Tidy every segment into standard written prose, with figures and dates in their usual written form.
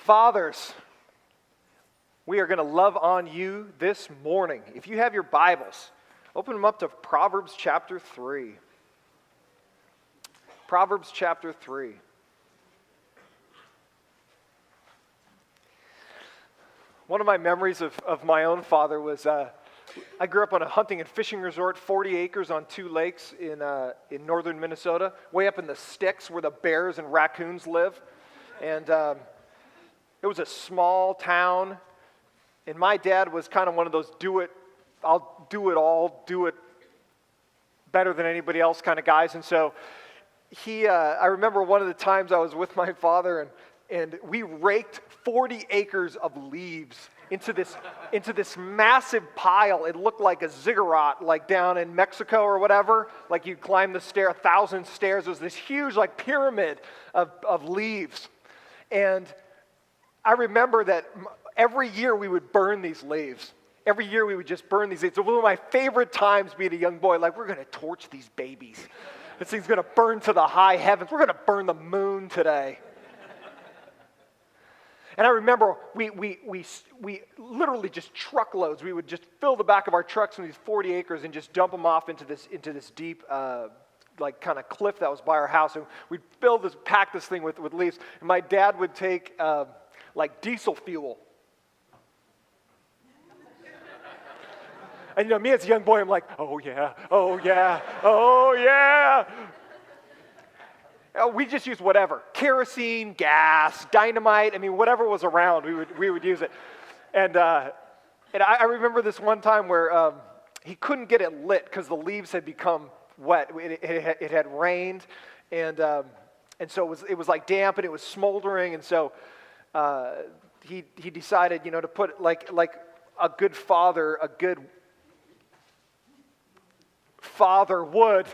Fathers, we are going to love on you this morning. If you have your Bibles, open them up to Proverbs chapter 3. Proverbs chapter 3. One of my memories of my own father was I grew up on a hunting and fishing resort, 40 acres on 2 lakes in northern Minnesota, way up in the sticks where the bears and raccoons live. And it was a small town, and my dad was kind of one of those I'll do it all, do it better than anybody else kind of guys. And so I remember one of the times I was with my father, and we raked 40 acres of leaves into this massive pile. It looked like a ziggurat, like down in Mexico or whatever. Like you climb the 1,000 stairs. It was this huge like pyramid of leaves. And I remember that every year we would burn these leaves. Every year we would just burn these leaves. It was one of my favorite times being a young boy. Like, we're going to torch these babies. This thing's going to burn to the high heavens. We're going to burn the moon today. And I remember we literally just truckloads. We would just fill the back of our trucks in these 40 acres and just dump them off into this deep like kind of cliff that was by our house. And we'd pack this thing with leaves. And my dad would take like diesel fuel. And me as a young boy, I'm like, oh yeah, oh yeah, oh yeah. We just used whatever, kerosene, gas, dynamite. I mean, whatever was around, we would use it. And I remember this one time where he couldn't get it lit because the leaves had become wet. It had rained, and so it was like damp and it was smoldering. And so he decided, to put like a good father would,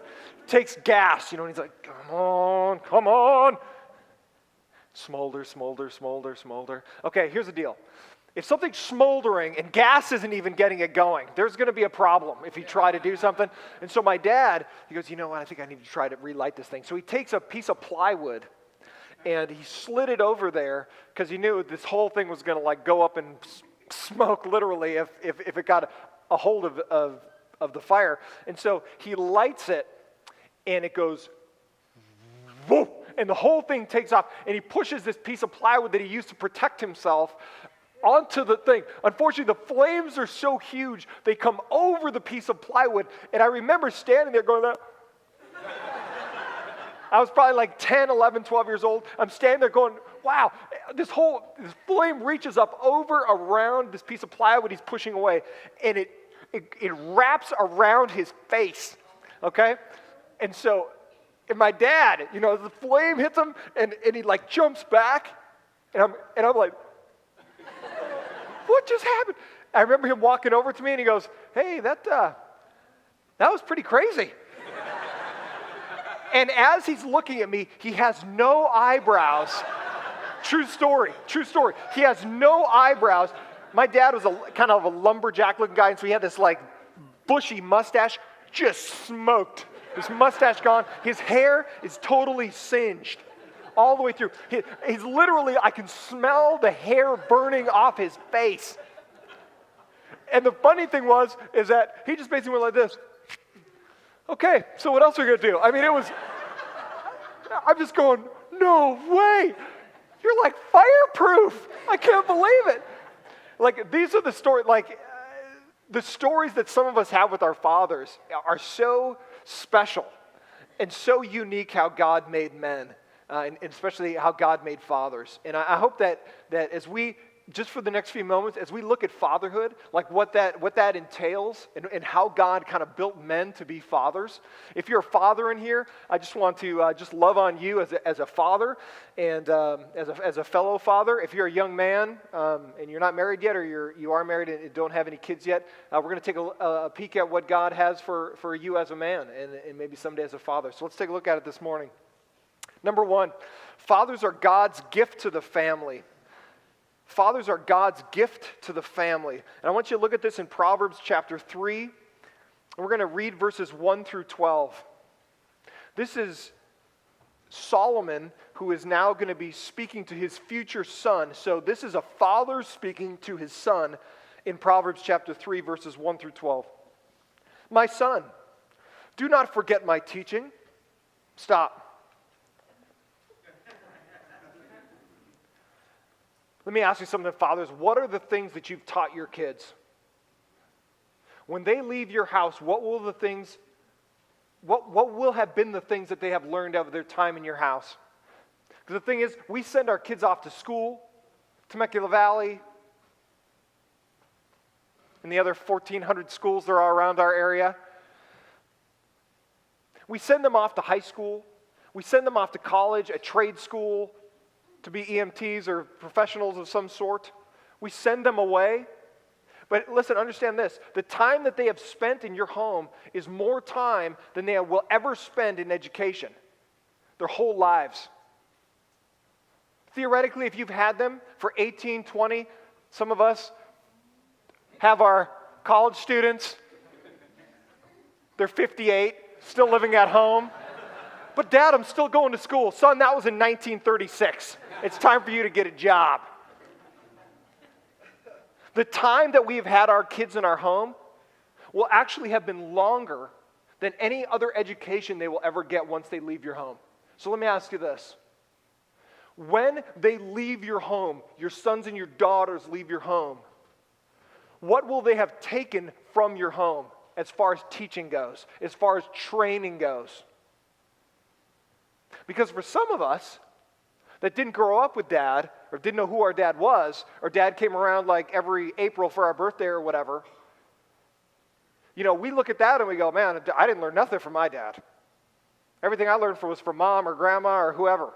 takes gas, and he's like, come on. Smolder, smolder, smolder, smolder. Okay, here's the deal. If something's smoldering and gas isn't even getting it going, there's going to be a problem if you try to do something. And so my dad, he goes, you know what, I think I need to try to relight this thing. So he takes a piece of plywood and he slid it over there because he knew this whole thing was going to like go up and smoke literally if it got a hold of the fire. And so he lights it and it goes whoop, and the whole thing takes off, and he pushes this piece of plywood that he used to protect himself onto the thing. Unfortunately, the flames are so huge, they come over the piece of plywood, and I remember standing there going, I was probably like 10, 11, 12 years old. I'm standing there going, wow, this flame reaches up around this piece of plywood he's pushing away, and it wraps around his face, okay? And so, my dad, the flame hits him, and he like jumps back, and I'm like, what just happened? I remember him walking over to me, and he goes, hey, that was pretty crazy. And as he's looking at me, he has no eyebrows. True story. He has no eyebrows. My dad was kind of a lumberjack-looking guy, and so he had this like bushy mustache, just smoked. His mustache gone. His hair is totally singed all the way through. He's literally, I can smell the hair burning off his face. And the funny thing is that he just basically went like this. Okay, so what else are we going to do? I mean, I'm just going, no way. You're like fireproof. I can't believe it. Like, these are the stories, the stories that some of us have with our fathers are so special and so unique how God made men, and especially how God made fathers. And I hope that as we, just for the next few moments, as we look at fatherhood, like what that entails and how God kind of built men to be fathers. If you're a father in here, I just want to just love on you as a father and as a fellow father. If you're a young man and you're not married yet, or you are married and don't have any kids yet, we're going to take a peek at what God has for you as a man and maybe someday as a father. So let's take a look at it this morning. Number 1, fathers are God's gift to the family. Fathers are God's gift to the family. And I want you to look at this in Proverbs chapter 3. And we're going to read verses 1 through 12. This is Solomon, who is now going to be speaking to his future son. So this is a father speaking to his son in Proverbs chapter 3, verses 1 through 12. My son, do not forget my teaching. Stop. Let me ask you something, fathers. What are the things that you've taught your kids? When they leave your house, what will have been the things that they have learned over their time in your house? Because the thing is, we send our kids off to school, Temecula Valley, and the other 1,400 schools that are around our area. We send them off to high school. We send them off to college, a trade school, to be EMTs or professionals of some sort. We send them away. But listen, understand this. The time that they have spent in your home is more time than they will ever spend in education. Their whole lives. Theoretically, if you've had them for 18, 20, some of us have our college students. They're 58, still living at home. But Dad, I'm still going to school. Son, that was in 1936. It's time for you to get a job. The time that we've had our kids in our home will actually have been longer than any other education they will ever get once they leave your home. So let me ask you this. When they leave your home, your sons and your daughters leave your home, what will they have taken from your home as far as teaching goes, as far as training goes? Because for some of us that didn't grow up with Dad, or didn't know who our dad was, or Dad came around like every April for our birthday or whatever, we look at that and we go, man, I didn't learn nothing from my dad. Everything I learned was from Mom or Grandma or whoever.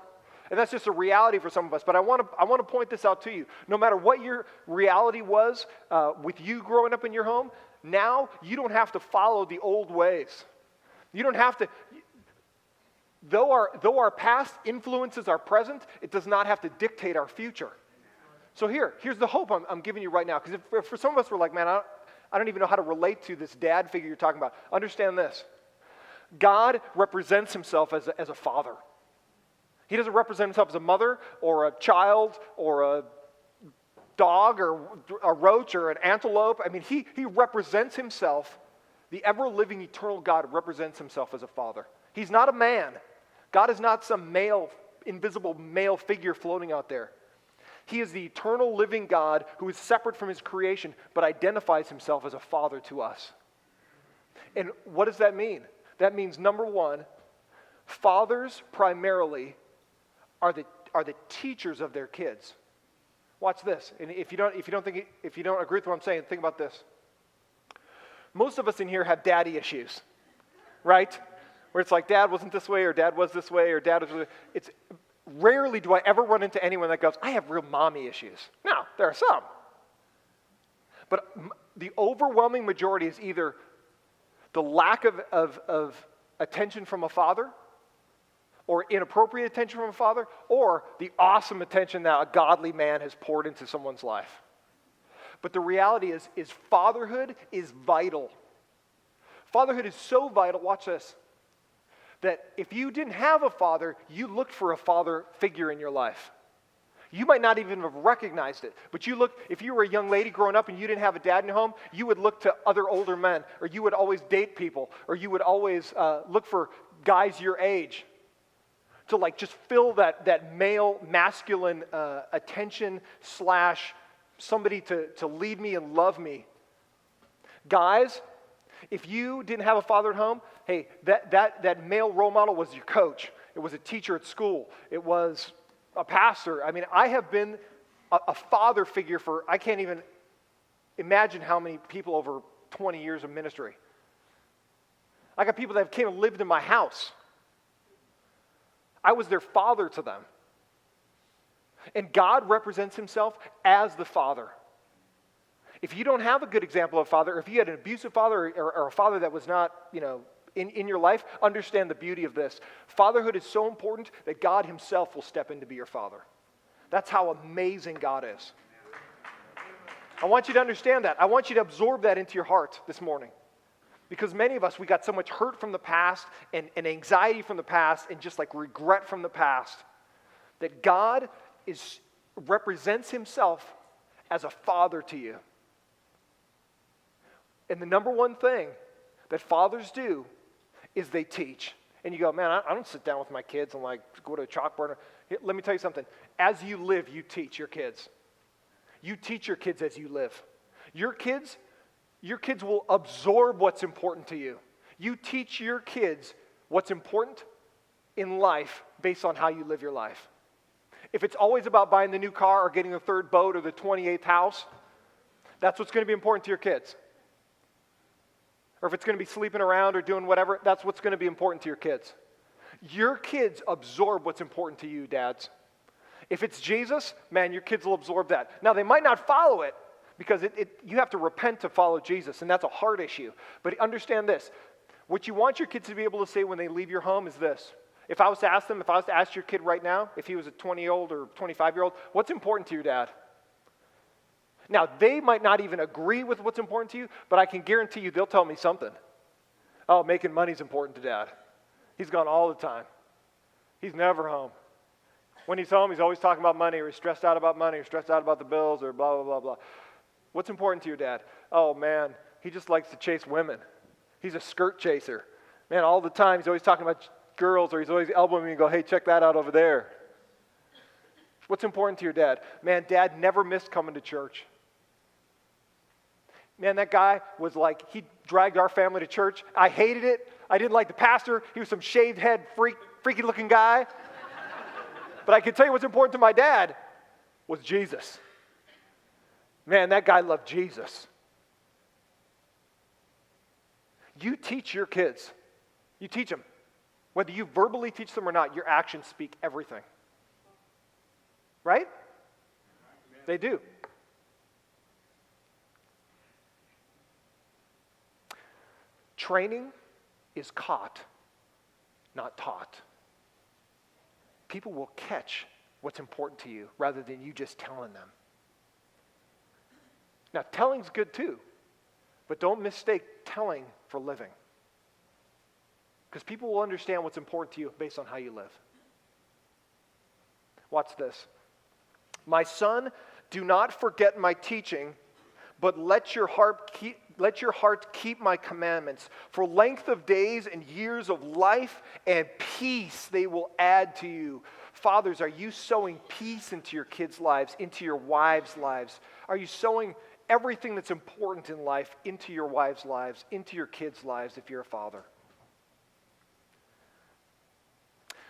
And that's just a reality for some of us. But I want to point this out to you. No matter what your reality was with you growing up in your home, now you don't have to follow the old ways. You don't have to. Though our past influences our present, it does not have to dictate our future. So here's the hope I'm giving you right now. Because if for some of us we're like, man, I don't even know how to relate to this dad figure you're talking about. Understand this. God represents himself as a father. He doesn't represent himself as a mother or a child or a dog or a roach or an antelope. I mean, he represents himself. The ever-living, eternal God represents himself as a father. He's not a man. God is not some invisible male figure floating out there. He is the eternal living God who is separate from his creation, but identifies himself as a father to us. And what does that mean? That means, number one, fathers primarily are the teachers of their kids. Watch this. And if you don't agree with what I'm saying, think about this. Most of us in here have daddy issues, right? Where it's like, Dad wasn't this way, or Dad was this way, or Dad was this way. It's rarely do I ever run into anyone that goes, I have real mommy issues. Now, there are some. But the overwhelming majority is either the lack of attention from a father, or inappropriate attention from a father, or the awesome attention that a godly man has poured into someone's life. But the reality is fatherhood is vital. Fatherhood is so vital, watch this, that if you didn't have a father, you looked for a father figure in your life. You might not even have recognized it, but if you were a young lady growing up and you didn't have a dad in your home, you would look to other older men, or you would always date people, or you would always look for guys your age to just fill that male, masculine attention / somebody to lead me and love me. Guys, if you didn't have a father at home, hey, that male role model was your coach. It was a teacher at school. It was a pastor. I mean, I have been a father figure for, I can't even imagine how many people over 20 years of ministry. I got people that came and lived in my house. I was their father to them. And God represents himself as the father. If you don't have a good example of a father, or if you had an abusive father or a father that was not, in your life, understand the beauty of this. Fatherhood is so important that God himself will step in to be your father. That's how amazing God is. I want you to understand that. I want you to absorb that into your heart this morning. Because many of us, we got so much hurt from the past and anxiety from the past and just regret from the past that God represents himself as a father to you. And the number one thing that fathers do is they teach. And you go, man, I don't sit down with my kids and like go to a chalkboard. Let me tell you something. As you live, you teach your kids. You teach your kids as you live. Your kids will absorb what's important to you. You teach your kids what's important in life based on how you live your life. If it's always about buying the new car or getting the third boat or the 28th house, that's what's going to be important to your kids. Or if it's going to be sleeping around or doing whatever, that's what's going to be important to your kids. Your kids absorb what's important to you, dads. If it's Jesus, man, your kids will absorb that. Now, they might not follow it because you have to repent to follow Jesus, and that's a hard issue. But understand this. What you want your kids to be able to say when they leave your home is this. If I was to ask your kid right now, if he was a 20-year-old or 25-year-old, what's important to your dad? Now, they might not even agree with what's important to you, but I can guarantee you they'll tell me something. Oh, making money's important to dad. He's gone all the time. He's never home. When he's home, he's always talking about money, or he's stressed out about money, or stressed out about the bills, or blah, blah, blah, blah. What's important to your dad? Oh, man, he just likes to chase women. He's a skirt chaser. Man, all the time he's always talking about girls, or he's always elbowing me and go, hey, check that out over there. What's important to your dad? Man, dad never missed coming to church. Man, that guy was like, he dragged our family to church. I hated it. I didn't like the pastor. He was some shaved head, freaky looking guy. But I can tell you what's important to my dad was Jesus. Man, that guy loved Jesus. You teach your kids. You teach them. Whether you verbally teach them or not, your actions speak everything. Right? They do. Training is caught, not taught. People will catch what's important to you rather than you just telling them. Now, telling's good too, but don't mistake telling for living. Because people will understand what's important to you based on how you live. Watch this. My son, do not forget my teaching, but let your heart keep my commandments. For length of days and years of life and peace they will add to you. Fathers, are you sowing peace into your kids' lives, into your wives' lives? Are you sowing everything that's important in life into your wives' lives, into your kids' lives if you're a father?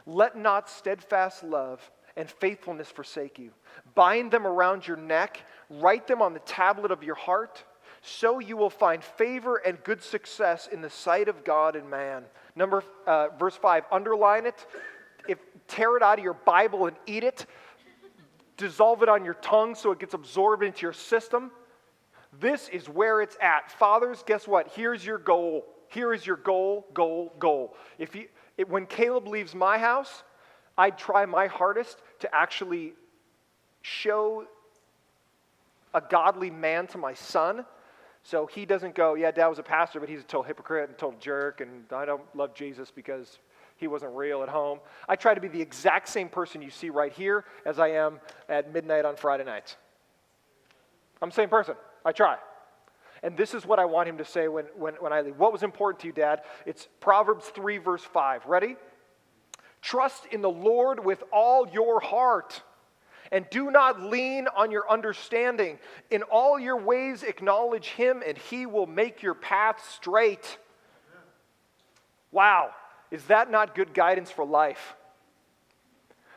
Let not steadfast love and faithfulness forsake you. Bind them around your neck, write them on the tablet of your heart, so you will find favor and good success in the sight of God and man. Verse 5, underline it. Tear it out of your Bible and eat it. Dissolve it on your tongue so it gets absorbed into your system. This is where it's at. Fathers, guess what? Here's your goal. Here is your goal. When Caleb leaves my house, I try my hardest to actually show a godly man to my son. So he doesn't go, yeah, dad was a pastor, but he's a total hypocrite and total jerk, and I don't love Jesus because he wasn't real at home. I try to be the exact same person you see right here as I am at midnight on Friday nights. I'm the same person. I try. And this is what I want him to say when I leave. What was important to you, Dad? It's Proverbs 3, verse 5. Ready? Trust in the Lord with all your heart, and do not lean on your understanding. In all your ways acknowledge him, and he will make your path straight. Wow. Is that not good guidance for life?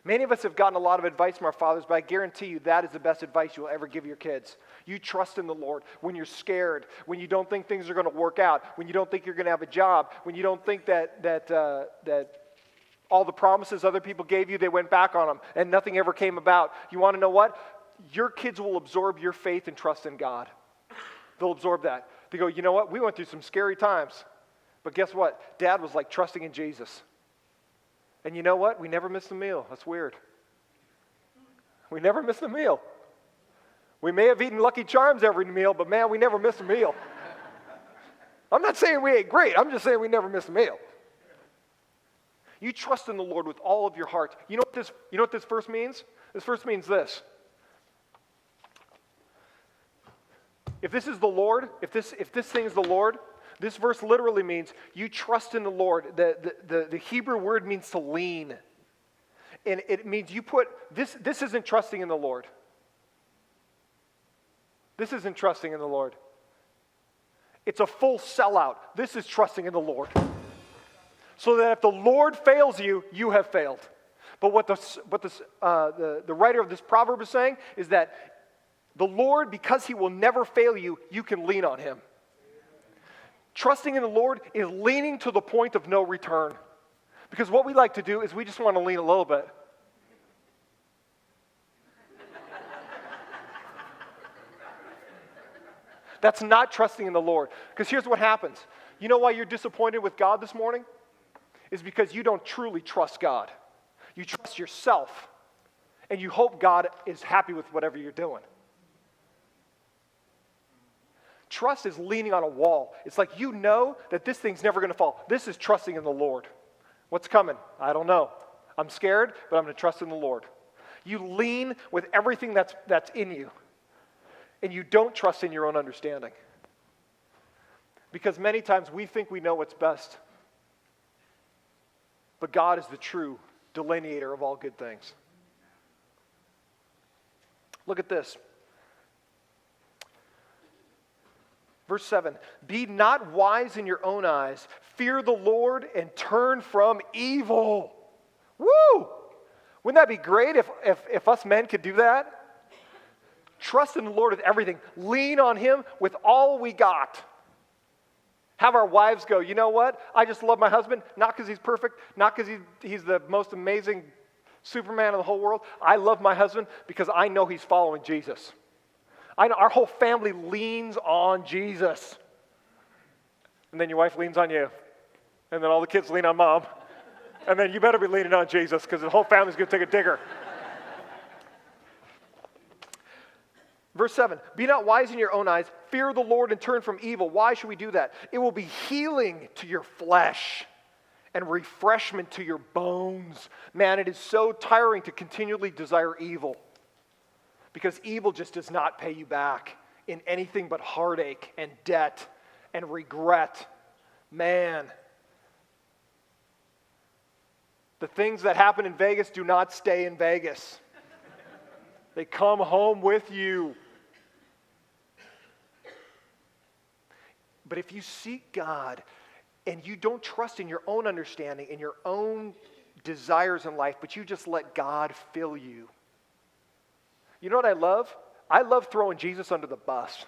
Many of us have gotten a lot of advice from our fathers, but I guarantee you that is the best advice you'll ever give your kids. You trust in the Lord when you're scared, when you don't think things are going to work out, when you don't think you're going to have a job, when you don't think that all the promises other people gave you, they went back on them and nothing ever came about. You want to know what? Your kids will absorb your faith and trust in God. They'll absorb that. They go, you know what? We went through some scary times. But guess what? Dad was like trusting in Jesus. And you know what? We never missed a meal. That's weird. We never missed a meal. We may have eaten Lucky Charms every meal, but man, we never missed a meal. I'm not saying we ate great. I'm just saying we never missed a meal. You trust in the Lord with all of your heart. You know what this verse means? This verse means this. If this is the Lord, if this thing is the Lord, this verse literally means you trust in the Lord. The Hebrew word means to lean. And it means you put, this isn't trusting in the Lord. This isn't trusting in the Lord. It's a full sellout. This is trusting in the Lord. So that if the Lord fails you, you have failed. But what the writer of this proverb is saying is that the Lord, because he will never fail you, you can lean on him. Trusting in the Lord is leaning to the point of no return. Because what we like to do is we just want to lean a little bit. That's not trusting in the Lord. Because here's what happens. You know why you're disappointed with God this morning? Is because you don't truly trust God. You trust yourself. And you hope God is happy with whatever you're doing. Trust is leaning on a wall. It's like you know that this thing's never going to fall. This is trusting in the Lord. What's coming? I don't know. I'm scared, but I'm going to trust in the Lord. You lean with everything that's in you. And you don't trust in your own understanding. Because many times we think we know what's best. But God is the true delineator of all good things. Look at this. Verse 7, be not wise in your own eyes. Fear the Lord and turn from evil. Woo! Wouldn't that be great if us men could do that? Trust in the Lord with everything. Lean on him with all we got. Have our wives go, you know what? I just love my husband, not because he's perfect, not because he's the most amazing Superman in the whole world. I love my husband because I know he's following Jesus. I know our whole family leans on Jesus. And then your wife leans on you. And then all the kids lean on mom. And then you better be leaning on Jesus because the whole family's going to take a digger. Verse 7, be not wise in your own eyes. Fear the Lord and turn from evil. Why should we do that? It will be healing to your flesh and refreshment to your bones. Man, it is so tiring to continually desire evil. Because evil just does not pay you back in anything but heartache and debt and regret. Man, the things that happen in Vegas do not stay in Vegas. They come home with you. But if you seek God and you don't trust in your own understanding, in your own desires in life, but you just let God fill you. You know what I love? I love throwing Jesus under the bus.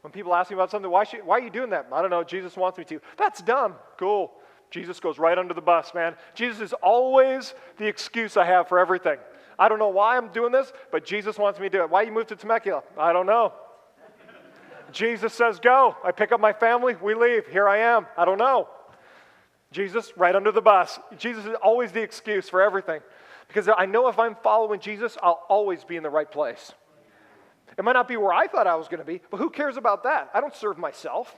When people ask me about something, why are you doing that? I don't know, Jesus wants me to. That's dumb. Cool. Jesus goes right under the bus, man. Jesus is always the excuse I have for everything. I don't know why I'm doing this, but Jesus wants me to do it. Why you moved to Temecula? I don't know. Jesus says go. I pick up my family, we leave. Here I am. I don't know. Jesus, right under the bus. Jesus is always the excuse for everything. Because I know if I'm following Jesus, I'll always be in the right place. It might not be where I thought I was going to be, but who cares about that? I don't serve myself.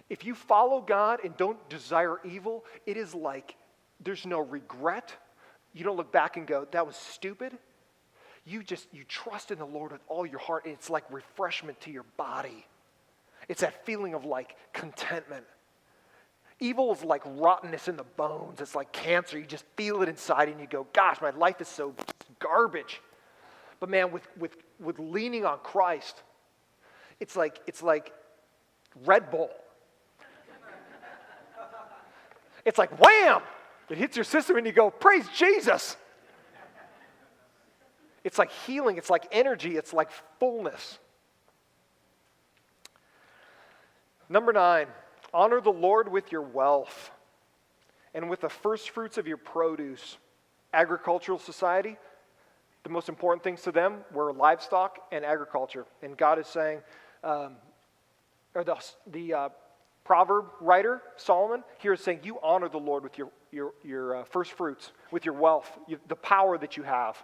If you follow God and don't desire evil, it is like there's no regret. You don't look back and go, that was stupid. You trust in the Lord with all your heart, and it's like refreshment to your body. It's that feeling of like contentment. Evil is like rottenness in the bones. It's like cancer. You just feel it inside and you go, gosh, my life is so garbage. But man, with leaning on Christ, it's like Red Bull. It's like wham! It hits your system and you go, praise Jesus. It's like healing. It's like energy. It's like fullness. Number 9, honor the Lord with your wealth and with the first fruits of your produce. Agricultural society, the most important things to them were livestock and agriculture. And God is saying, the proverb writer, Solomon, here is saying, you honor the Lord with your first fruits, with your wealth, the power that you have.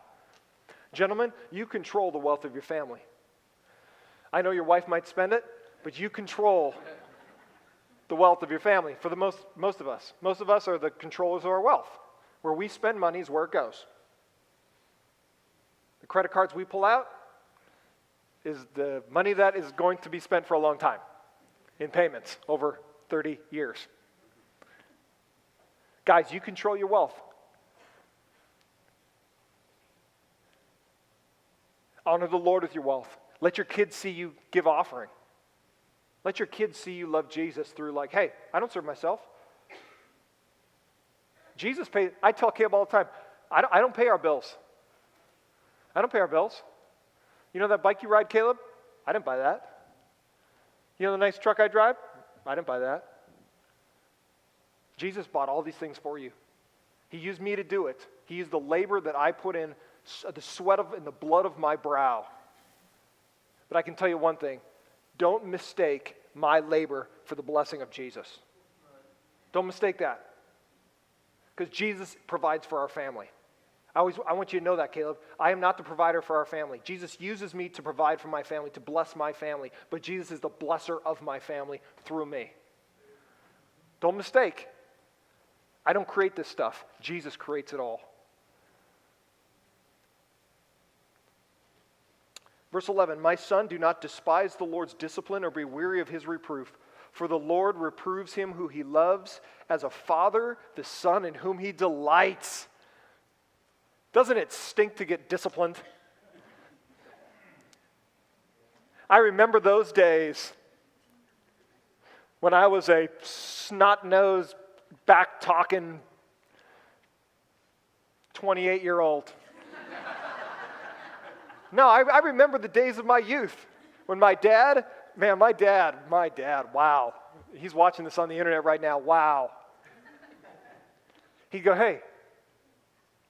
Gentlemen, you control the wealth of your family. I know your wife might spend it, but you control the wealth of your family for the most of us. Most of us are the controllers of our wealth. Where we spend money is where it goes. The credit cards we pull out is the money that is going to be spent for a long time in payments over 30 years. Guys, you control your wealth. Honor the Lord with your wealth. Let your kids see you give offering. Let your kids see you love Jesus through like, hey, I don't serve myself. Jesus paid. I tell Caleb all the time, I don't pay our bills. I don't pay our bills. You know that bike you ride, Caleb? I didn't buy that. You know the nice truck I drive? I didn't buy that. Jesus bought all these things for you. He used me to do it. He used the labor that I put in, the sweat and the blood of my brow. But I can tell you one thing. Don't mistake my labor for the blessing of Jesus. Don't mistake that. Because Jesus provides for our family. I want you to know that, Caleb. I am not the provider for our family. Jesus uses me to provide for my family, to bless my family. But Jesus is the blesser of my family through me. Don't mistake. I don't create this stuff. Jesus creates it all. Verse 11, my son, do not despise the Lord's discipline or be weary of his reproof. For the Lord reproves him who he loves, as a father the son in whom he delights. Doesn't it stink to get disciplined? I remember those days when I was a snot-nosed, back-talking 28-year-old. No, I remember the days of my youth when my dad, wow. He's watching this on the internet right now, wow. He'd go, hey,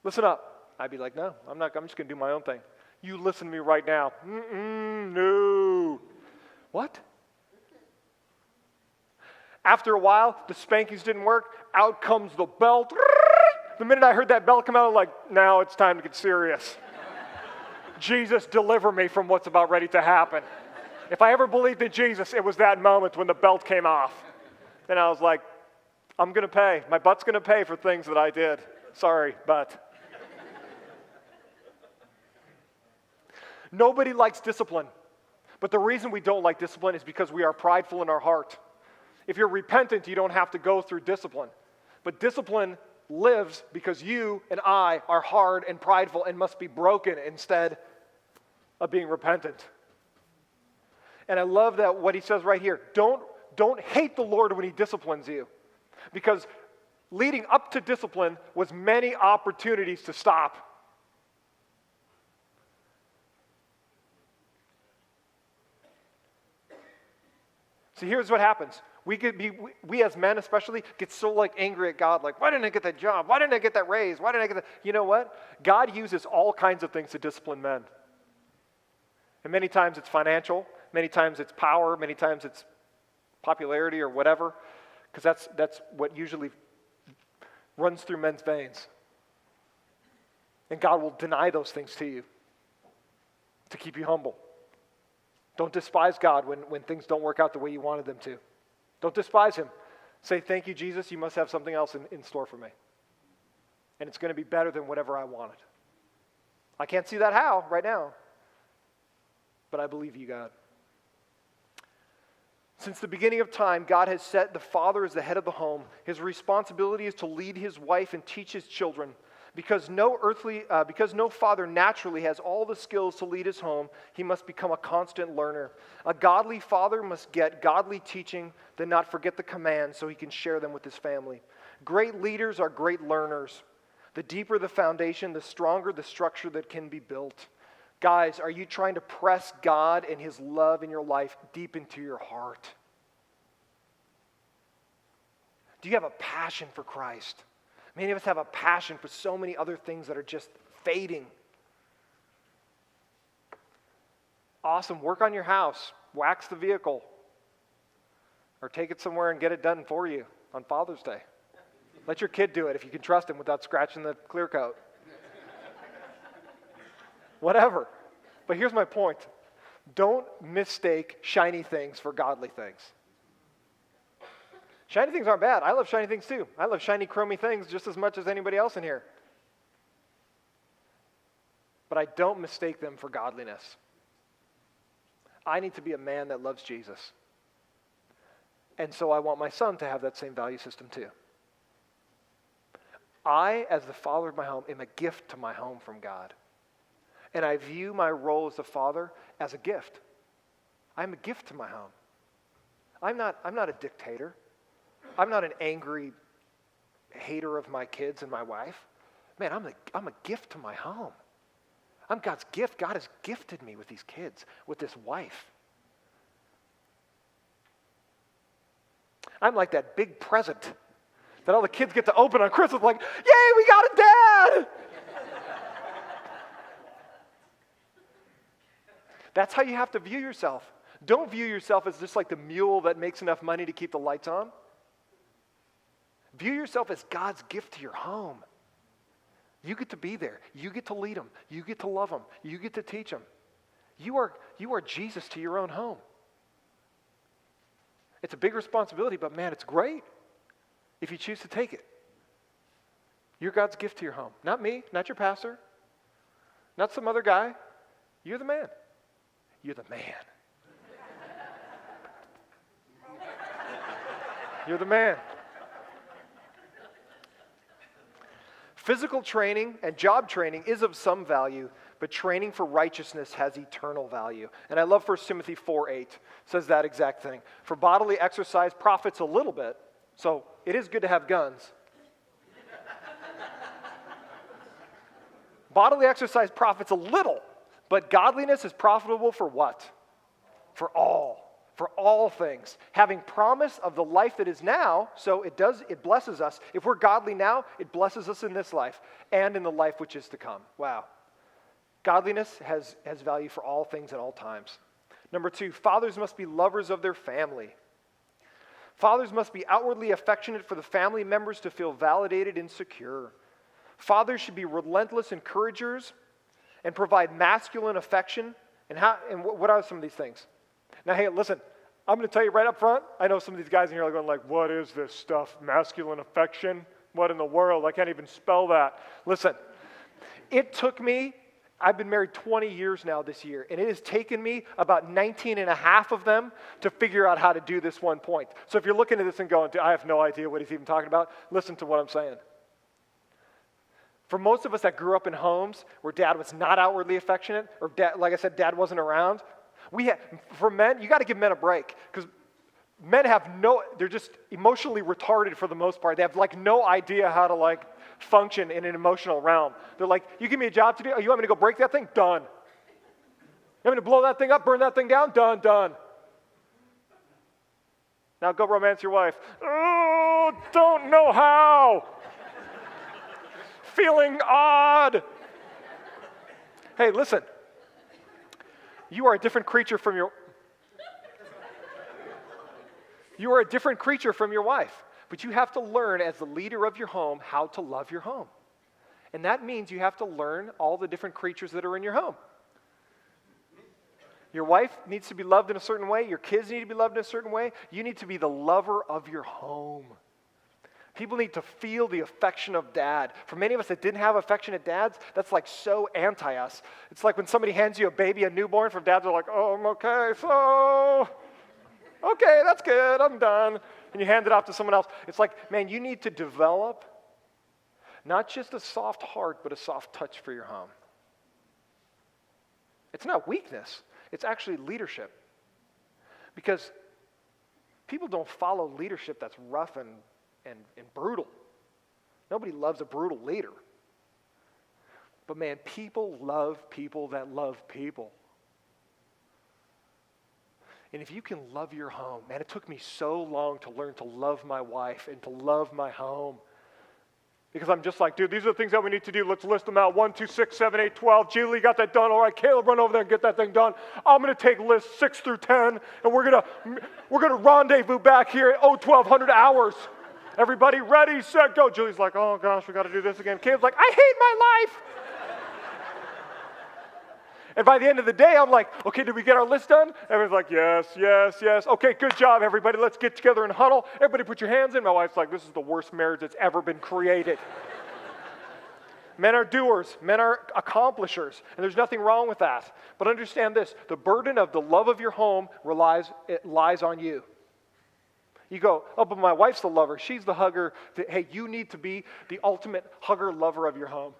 listen up. I'd be like, no, I'm just going to do my own thing. You listen to me right now. No. What? After a while, the spankings didn't work. Out comes the belt. The minute I heard that belt come out, I'm like, now it's time to get serious. Jesus, deliver me from what's about ready to happen. If I ever believed in Jesus, it was that moment when the belt came off. And I was like, I'm going to pay. My butt's going to pay for things that I did. Sorry, but. Nobody likes discipline. But the reason we don't like discipline is because we are prideful in our heart. If you're repentant, you don't have to go through discipline. But discipline lives because you and I are hard and prideful and must be broken instead of being repentant. And I love that what he says right here. Don't hate the Lord when he disciplines you. Because leading up to discipline was many opportunities to stop. So here's what happens. We as men especially get so like angry at God, like, why didn't I get that job? Why didn't I get that raise? Why didn't I get that? You know what? God uses all kinds of things to discipline men. And many times it's financial, many times it's power, many times it's popularity or whatever, because that's what usually runs through men's veins. And God will deny those things to you to keep you humble. Don't despise God when things don't work out the way you wanted them to. Don't despise him. Say, thank you, Jesus. You must have something else in store for me. And it's going to be better than whatever I wanted. I can't see that how right now. But I believe you, God. Since the beginning of time, God has set the father as the head of the home. His responsibility is to lead his wife and teach his children. Because no father naturally has all the skills to lead his home, he must become a constant learner. A godly father must get godly teaching, then not forget the commands so he can share them with his family. Great leaders are great learners. The deeper the foundation, the stronger the structure that can be built. Guys, are you trying to press God and his love in your life deep into your heart? Do you have a passion for Christ? Many of us have a passion for so many other things that are just fading. Awesome. Work on your house. Wax the vehicle. Or take it somewhere and get it done for you on Father's Day. Let your kid do it if you can trust him without scratching the clear coat. Whatever. But here's my point. Don't mistake shiny things for godly things. Shiny things aren't bad. I love shiny things too. I love shiny, chromy things just as much as anybody else in here. But I don't mistake them for godliness. I need to be a man that loves Jesus. And so I want my son to have that same value system too. I, as the father of my home, am a gift to my home from God. And I view my role as a father as a gift. I'm a gift to my home. I'm not a dictator. I'm not an angry hater of my kids and my wife. Man, I'm a gift to my home. I'm God's gift. God has gifted me with these kids, with this wife. I'm like that big present that all the kids get to open on Christmas, like, yay, we got a dad! That's how you have to view yourself. Don't view yourself as just like the mule that makes enough money to keep the lights on. View yourself as God's gift to your home. You get to be there. You get to lead them. You get to love them. You get to teach them. You are Jesus to your own home. It's a big responsibility, but man, it's great if you choose to take it. You're God's gift to your home. Not me, not your pastor, not some other guy. You're the man. You're the man. You're the man. Physical training and job training is of some value, but training for righteousness has eternal value. And I love 1 Timothy 4:8 says that exact thing. For bodily exercise profits a little bit, so it is good to have guns. Bodily exercise profits a little, but godliness is profitable for what? For all things. Having promise of the life that is now, so it blesses us. If we're godly now, it blesses us in this life and in the life which is to come. Wow. Godliness has value for all things at all times. Number 2, fathers must be lovers of their family. Fathers must be outwardly affectionate for the family members to feel validated and secure. Fathers should be relentless encouragers and provide masculine affection. And what are some of these things? Now, hey, listen, I'm going to tell you right up front, I know some of these guys in here are going like, what is this stuff? Masculine affection? What in the world? I can't even spell that. Listen, it took me, I've been married 20 years now this year, and it has taken me about 19 and a half of them to figure out how to do this one point. So if you're looking at this and going, I have no idea what he's even talking about, listen to what I'm saying. For most of us that grew up in homes where dad was not outwardly affectionate, or dad, like I said, dad wasn't around, for men, you got to give men a break, because men they're just emotionally retarded for the most part. They have like no idea how to function in an emotional realm. They're like, you give me a job to do, you want me to go break that thing? Done. You want me to blow that thing up, burn that thing down? Done. Now go romance your wife. Oh, don't know how. Feeling odd. Hey, listen. You are a different creature from your wife. But you have to learn as the leader of your home how to love your home. And that means you have to learn all the different creatures that are in your home. Your wife needs to be loved in a certain way. Your kids need to be loved in a certain way. You need to be the lover of your home. People need to feel the affection of dad. For many of us that didn't have affectionate dads, that's like so anti us. It's like when somebody hands you a baby, a newborn, from dads are like, oh, I'm okay, that's good, I'm done. And you hand it off to someone else. It's like, man, you need to develop not just a soft heart, but a soft touch for your home. It's not weakness. It's actually leadership. Because people don't follow leadership that's rough and brutal. Nobody loves a brutal leader. But man, people love people that love people. And if you can love your home, man, it took me so long to learn to love my wife and to love my home. Because I'm just like, dude, these are the things that we need to do. Let's list them out. 1, 2, 6, 7, 8, 12. Julie got that done. All right, Caleb, run over there and get that thing done. I'm going to take lists 6 through 10, and we're gonna rendezvous back here at 1200 hours. Everybody ready, set, go. Julie's like, oh gosh, we got to do this again. Caleb's like, I hate my life. And by the end of the day, I'm like, okay, did we get our list done? Everyone's like, yes, yes, yes. Okay, good job, everybody. Let's get together and huddle. Everybody put your hands in. My wife's like, this is the worst marriage that's ever been created. Men are doers. Men are accomplishers. And there's nothing wrong with that. But understand this. The burden of the love of your home lies on you. You go, oh, but my wife's the lover. She's the hugger. Hey, you need to be the ultimate hugger, lover of your home.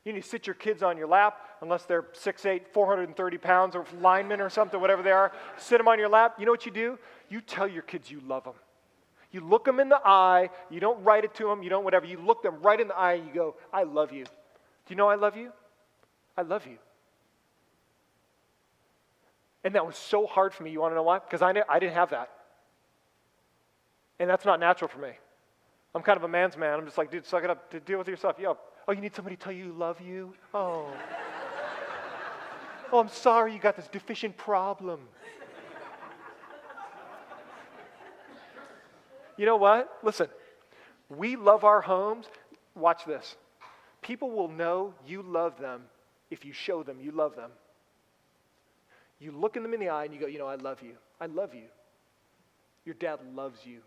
You need to sit your kids on your lap, unless they're 6'8", 430 pounds, or linemen or something, whatever they are. Sit them on your lap. You know what you do? You tell your kids you love them. You look them in the eye. You don't write it to them. You don't whatever. You look them right in the eye and you go, I love you. Do you know I love you? I love you. And that was so hard for me. You want to know why? Because I didn't have that. And that's not natural for me. I'm kind of a man's man. I'm just like, dude, suck it up. Deal with yourself. Yo. Oh, you need somebody to tell you love you? Oh. Oh, I'm sorry you got this deficient problem. You know what? Listen, we love our homes. Watch this. People will know you love them if you show them you love them. You look them in the eye and you go, you know, I love you. I love you. Your dad loves you.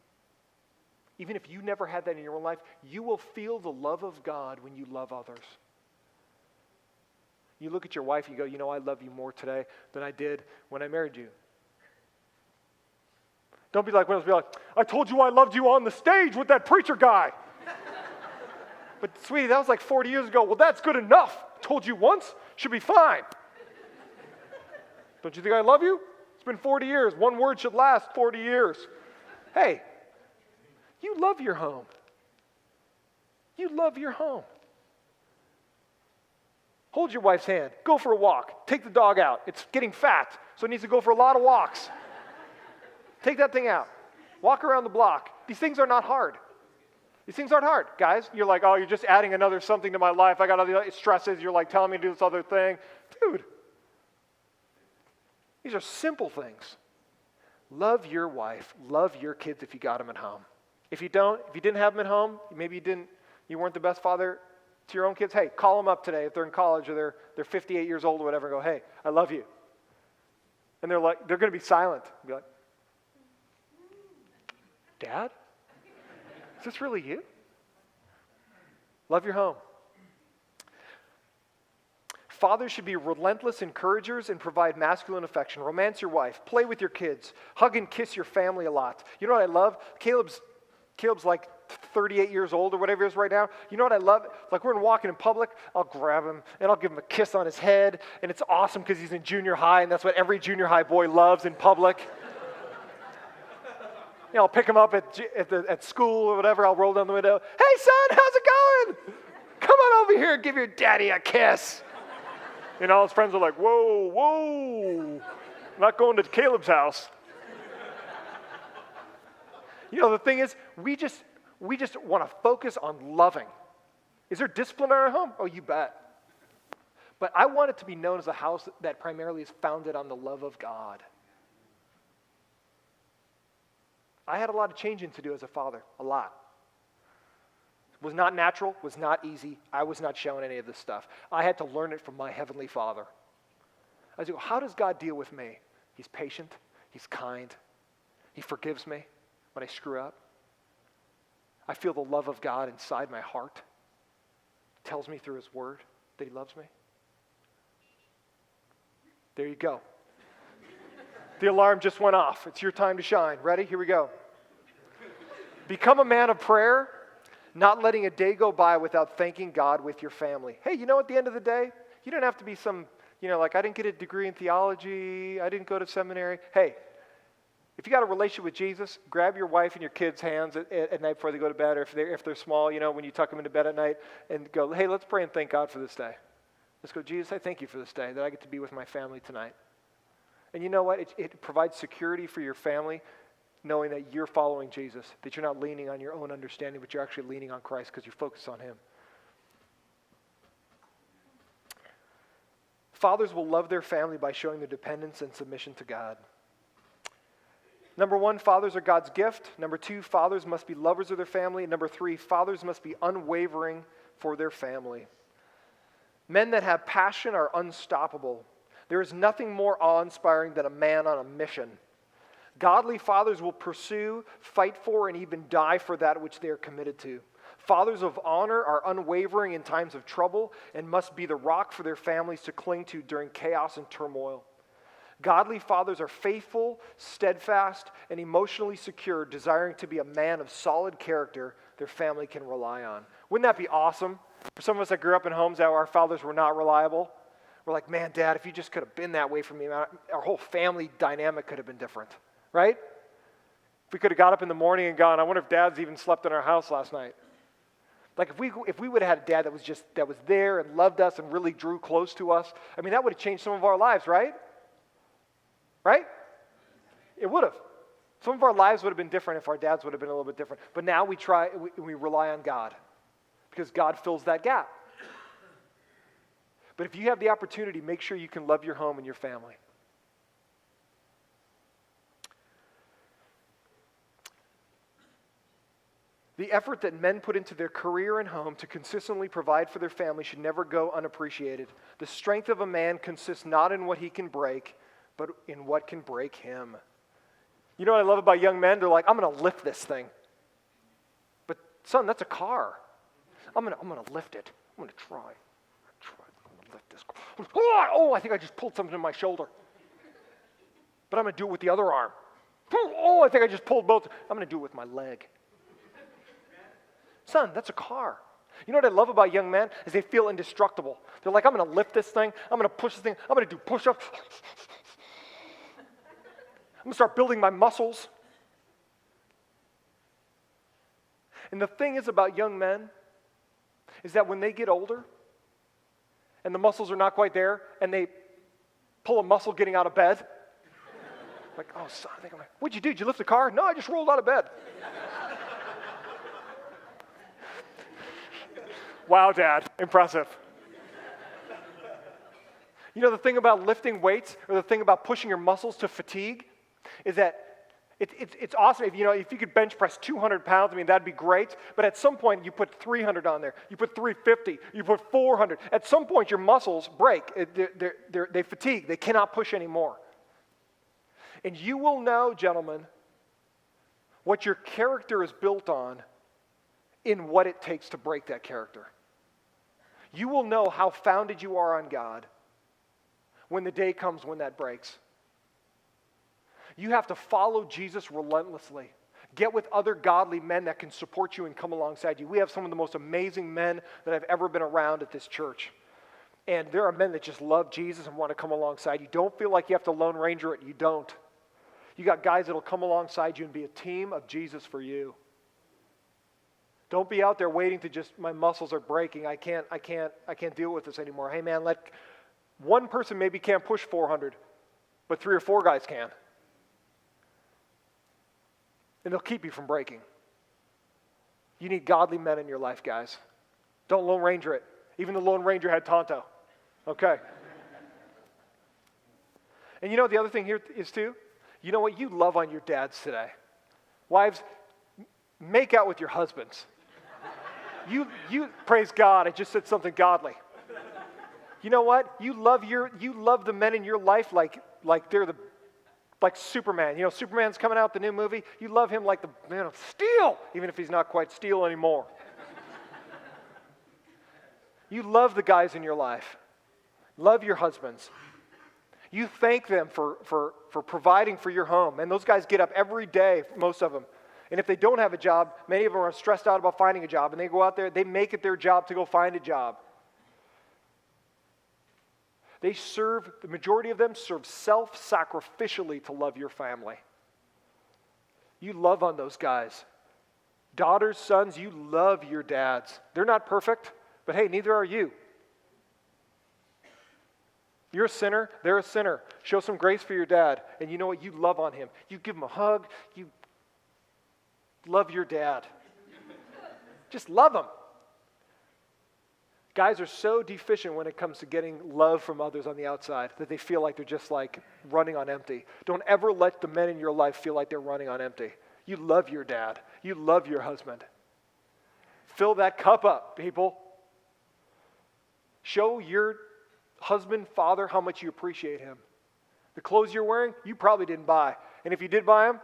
Even if you never had that in your own life, you will feel the love of God when you love others. You look at your wife and you go, you know, I love you more today than I did when I married you. Don't be like, I told you I loved you on the stage with that preacher guy. But sweetie, that was like 40 years ago. Well, that's good enough. Told you once, should be fine. Don't you think I love you? It's been 40 years. One word should last 40 years. Hey, you love your home. You love your home. Hold your wife's hand. Go for a walk. Take the dog out. It's getting fat, so it needs to go for a lot of walks. Take that thing out. Walk around the block. These things are not hard. These things aren't hard. Guys, you're like, oh, you're just adding another something to my life. I got other stresses. You're like telling me to do this other thing. Dude, these are simple things. Love your wife. Love your kids if you got them at home. If you didn't have them at home, maybe you weren't the best father to your own kids. Hey, call them up today if they're in college or they're 58 years old or whatever. And go, hey, I love you. And they're going to be silent. Be like, Dad, is this really you? Love your home. Fathers should be relentless encouragers and provide masculine affection. Romance your wife. Play with your kids. Hug and kiss your family a lot. You know what I love? Caleb's like 38 years old or whatever he is right now. You know what I love? Like we're walking in public, I'll grab him and I'll give him a kiss on his head. And it's awesome because he's in junior high and that's what every junior high boy loves in public. You know, I'll pick him up at school or whatever. I'll roll down the window. Hey, son, how's it going? Come on over here and give your daddy a kiss. And all his friends are like, whoa, whoa. I'm not going to Caleb's house. You know, the thing is, we just want to focus on loving. Is there discipline in our home? Oh, you bet. But I want it to be known as a house that primarily is founded on the love of God. I had a lot of changing to do as a father, a lot. It was not natural, was not easy. I was not shown any of this stuff. I had to learn it from my Heavenly Father. I was like, how does God deal with me? He's patient. He's kind. He forgives me when I screw up. I feel the love of God inside my heart. He tells me through His Word that He loves me. There you go. The alarm just went off. It's your time to shine. Ready? Here we go. Become a man of prayer, not letting a day go by without thanking God with your family. Hey, you know, at the end of the day, you don't have to be some, like I didn't get a degree in theology. I didn't go to seminary. Hey, if you got a relationship with Jesus, grab your wife and your kids' hands at night before they go to bed, or if they're small, when you tuck them into bed at night, and go, hey, let's pray and thank God for this day. Let's go, Jesus, I thank you for this day, that I get to be with my family tonight. And you know what? It provides security for your family, knowing that you're following Jesus, that you're not leaning on your own understanding, but you're actually leaning on Christ because you're focused on Him. Fathers will love their family by showing their dependence and submission to God. Number 1, fathers are God's gift. Number 2, fathers must be lovers of their family. And number 3, fathers must be unwavering for their family. Men that have passion are unstoppable. There is nothing more awe-inspiring than a man on a mission. Godly fathers will pursue, fight for, and even die for that which they are committed to. Fathers of honor are unwavering in times of trouble and must be the rock for their families to cling to during chaos and turmoil. Godly fathers are faithful, steadfast, and emotionally secure, desiring to be a man of solid character their family can rely on. Wouldn't that be awesome? For some of us that grew up in homes that our fathers were not reliable, we're like, man, Dad, if you just could have been that way for me, man, our whole family dynamic could have been different, right? If we could have got up in the morning and gone, I wonder if Dad's even slept in our house last night. Like if we would have had a dad that was there and loved us and really drew close to us, I mean, that would have changed some of our lives, right? Right? It would have. Some of our lives would have been different if our dads would have been a little bit different. But now we rely on God because God fills that gap. But if you have the opportunity, make sure you can love your home and your family. The effort that men put into their career and home to consistently provide for their family should never go unappreciated. The strength of a man consists not in what he can break, but in what can break him. You know what I love about young men? They're like, I'm going to lift this thing. But son, that's a car. I'm going to lift it. I'm going to try. I'm going to lift this car. Oh, I think I just pulled something in my shoulder. But I'm going to do it with the other arm. Oh, I think I just pulled both. I'm going to do it with my leg. Son, that's a car. You know what I love about young men is they feel indestructible. They're like, I'm going to lift this thing. I'm going to push this thing. I'm going to do push-ups. I'm going to start building my muscles. And the thing is about young men is that when they get older and the muscles are not quite there and they pull a muscle getting out of bed, like, oh, son, I think what'd you do? Did you lift the car? No, I just rolled out of bed. Wow, Dad, impressive. You know, the thing about lifting weights or the thing about pushing your muscles to fatigue is that it's awesome. If you could bench press 200 pounds, I mean, that'd be great. But at some point, you put 300 on there. You put 350. You put 400. At some point, your muscles break. They fatigue. They cannot push anymore. And you will know, gentlemen, what your character is built on in what it takes to break that character. You will know how founded you are on God when the day comes when that breaks. You have to follow Jesus relentlessly. Get with other godly men that can support you and come alongside you. We have some of the most amazing men that I've ever been around at this church. And there are men that just love Jesus and want to come alongside you. Don't feel like you have to Lone Ranger it. You don't. You got guys that will come alongside you and be a team of Jesus for you. Don't be out there waiting to just, my muscles are breaking. I can't deal with this anymore. Hey man, one person maybe can't push 400, but 3 or 4 guys can. And they'll keep you from breaking. You need godly men in your life, guys. Don't Lone Ranger it. Even the Lone Ranger had Tonto. Okay. And you know what the other thing here is too? You know what? You love on your dads today. Wives, make out with your husbands. You praise God, I just said something godly. You know what? You love the men in your life like they're like Superman. You know, Superman's coming out, the new movie. You love him like the man of steel, even if he's not quite steel anymore. You love the guys in your life. Love your husbands. You thank them for providing for your home. And those guys get up every day, most of them. And if they don't have a job, many of them are stressed out about finding a job. And they go out there, they make it their job to go find a job. The majority of them serve self-sacrificially to love your family. You love on those guys. Daughters, sons, you love your dads. They're not perfect, but hey, neither are you. You're a sinner, they're a sinner. Show some grace for your dad. And you know what? You love on him. You give him a hug. You love your dad. Just love him. Guys are so deficient when it comes to getting love from others on the outside that they feel like they're just like running on empty. Don't ever let the men in your life feel like they're running on empty. You love your dad. You love your husband. Fill that cup up, people. Show your husband, father, how much you appreciate him. The clothes you're wearing, you probably didn't buy. And if you did buy them,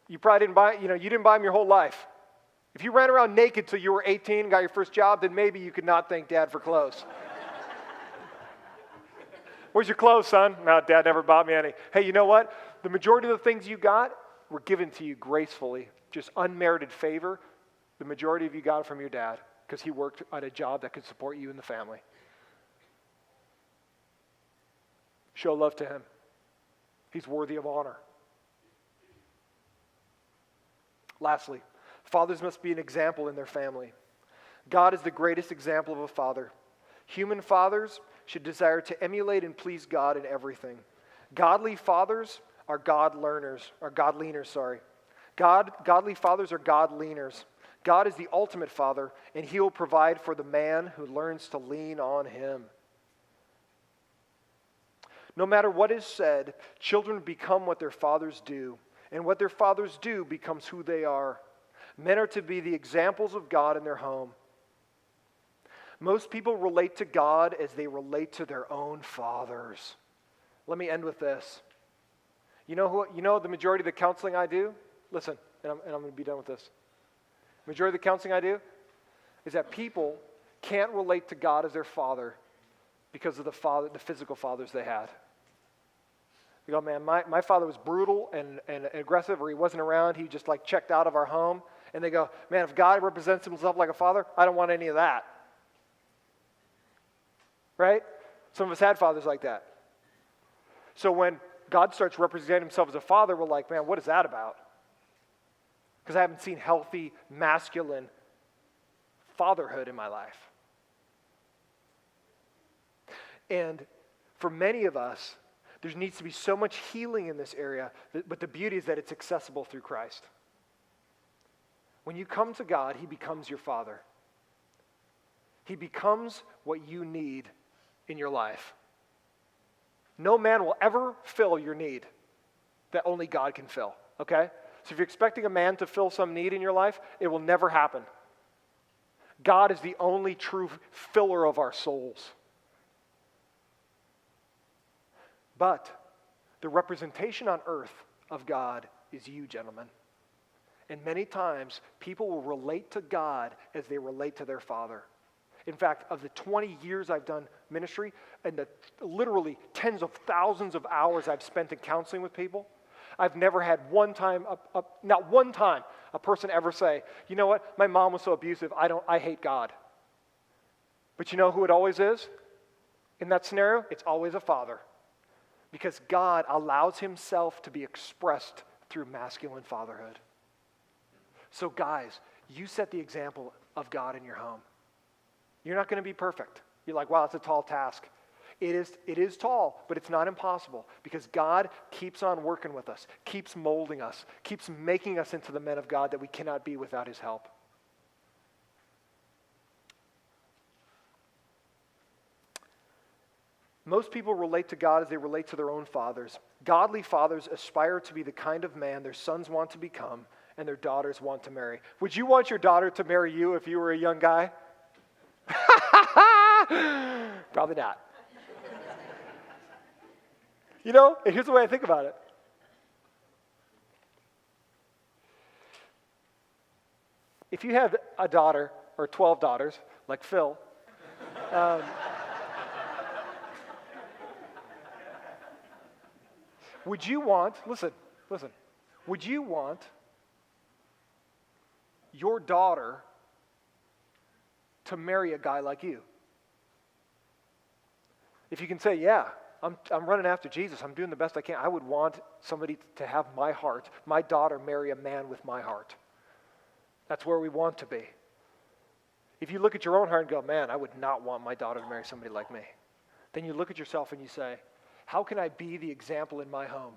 you probably didn't buy, you didn't buy them your whole life. If you ran around naked till you were 18 and got your first job, then maybe you could not thank Dad for clothes. Where's your clothes, son? No, Dad never bought me any. Hey, you know what? The majority of the things you got were given to you gracefully, just unmerited favor. The majority of you got it from your dad because he worked at a job that could support you and the family. Show love to him. He's worthy of honor. Lastly, fathers must be an example in their family. God is the greatest example of a father. Human fathers should desire to emulate and please God in everything. Godly fathers are God-leaners. Godly fathers are God-leaners. God is the ultimate father, and he will provide for the man who learns to lean on him. No matter what is said, children become what their fathers do, and what their fathers do becomes who they are. Men are to be the examples of God in their home. Most people relate to God as they relate to their own fathers. Let me end with this. You know the majority of the counseling I do? Listen, and I'm going to be done with this. Majority of the counseling I do is that people can't relate to God as their father because of the physical fathers they had. You go, man, my father was brutal and aggressive, or he wasn't around. He just checked out of our home. And they go, man, if God represents himself like a father, I don't want any of that. Right? Some of us had fathers like that. So when God starts representing himself as a father, we're like, man, what is that about? Because I haven't seen healthy, masculine fatherhood in my life. And for many of us, there needs to be so much healing in this area, but the beauty is that it's accessible through Christ. When you come to God, he becomes your father. He becomes what you need in your life. No man will ever fill your need that only God can fill, okay? So if you're expecting a man to fill some need in your life, it will never happen. God is the only true filler of our souls. But the representation on earth of God is you, gentlemen. And many times, people will relate to God as they relate to their father. In fact, of the 20 years I've done ministry and the literally tens of thousands of hours I've spent in counseling with people, I've never had not one time, a person ever say, you know what, my mom was so abusive, I hate God. But you know who it always is? In that scenario, it's always a father. Because God allows himself to be expressed through masculine fatherhood. So guys, you set the example of God in your home. You're not going to be perfect. You're like, wow, it's a tall task. It is tall, but it's not impossible because God keeps on working with us, keeps molding us, keeps making us into the men of God that we cannot be without his help. Most people relate to God as they relate to their own fathers. Godly fathers aspire to be the kind of man their sons want to become and their daughters want to marry. Would you want your daughter to marry you if you were a young guy? Probably not. And here's the way I think about it. If you have a daughter or 12 daughters, like Phil, would you want your daughter to marry a guy like you? If you can say, yeah, I'm running after Jesus, I'm doing the best I can, I would want somebody to have my heart, my daughter marry a man with my heart. That's where we want to be. If you look at your own heart and go, man, I would not want my daughter to marry somebody like me, then you look at yourself and you say, how can I be the example in my home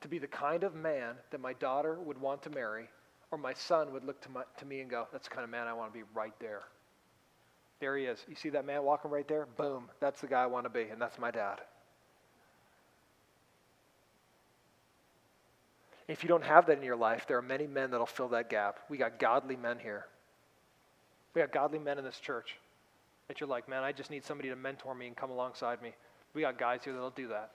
to be the kind of man that my daughter would want to marry, or my son would look to me and go, that's the kind of man I want to be right there. There he is. You see that man walking right there? Boom. That's the guy I want to be, and that's my dad. If you don't have that in your life, there are many men that'll fill that gap. We got godly men here. We got godly men in this church. that you're like, man, I just need somebody to mentor me and come alongside me. We got guys here that'll do that.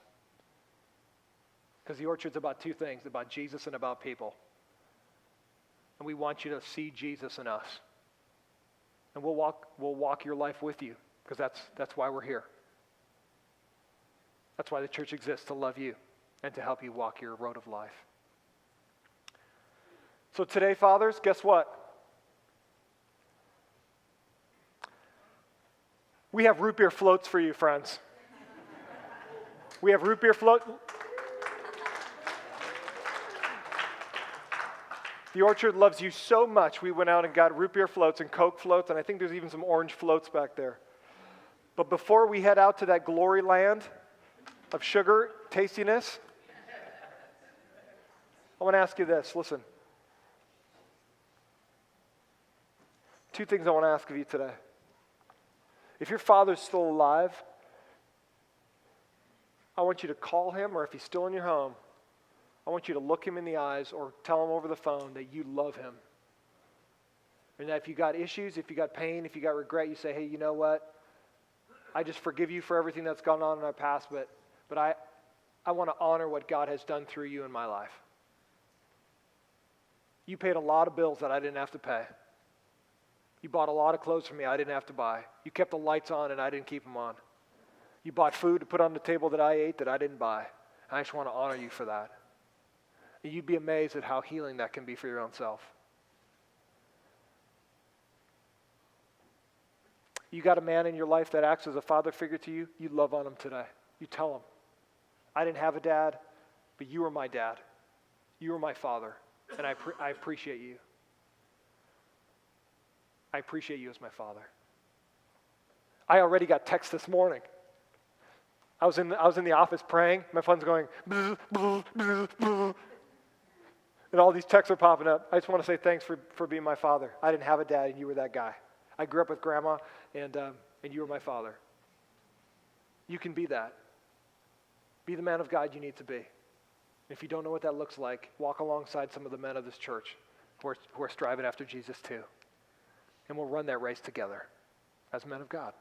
Because the Orchard's about two things, about Jesus and about people. And we want you to see Jesus in us. And we'll walk your life with you, because that's why we're here. That's why the church exists, to love you and to help you walk your road of life. So today, fathers, guess what? We have root beer floats for you, friends. We have root beer float. The Orchard loves you so much, we went out and got root beer floats and Coke floats, and I think there's even some orange floats back there. But before we head out to that glory land of sugar tastiness, I want to ask you this. Listen. Two things I want to ask of you today. If your father's still alive, I want you to call him, or if he's still in your home, I want you to look him in the eyes or tell him over the phone that you love him. And that if you got issues, if you got pain, if you got regret, you say, hey, you know what? I just forgive you for everything that's gone on in our past, but I want to honor what God has done through you in my life. You paid a lot of bills that I didn't have to pay. You bought a lot of clothes for me I didn't have to buy. You kept the lights on and I didn't keep them on. You bought food to put on the table that I ate that I didn't buy. I just want to honor you for that. And you'd be amazed at how healing that can be for your own self. You got a man in your life that acts as a father figure to you, you love on him today. You tell him, I didn't have a dad, but you were my dad. You were my father, and I appreciate you. I appreciate you as my father. I already got text this morning. I was in the office praying. My phone's going, bzz, bzz, bzz, bzz. And all these texts are popping up. I just want to say thanks for being my father. I didn't have a dad, and you were that guy. I grew up with grandma, and you were my father. You can be that. Be the man of God you need to be. If you don't know what that looks like, walk alongside some of the men of this church who are striving after Jesus too. And we'll run that race together as men of God.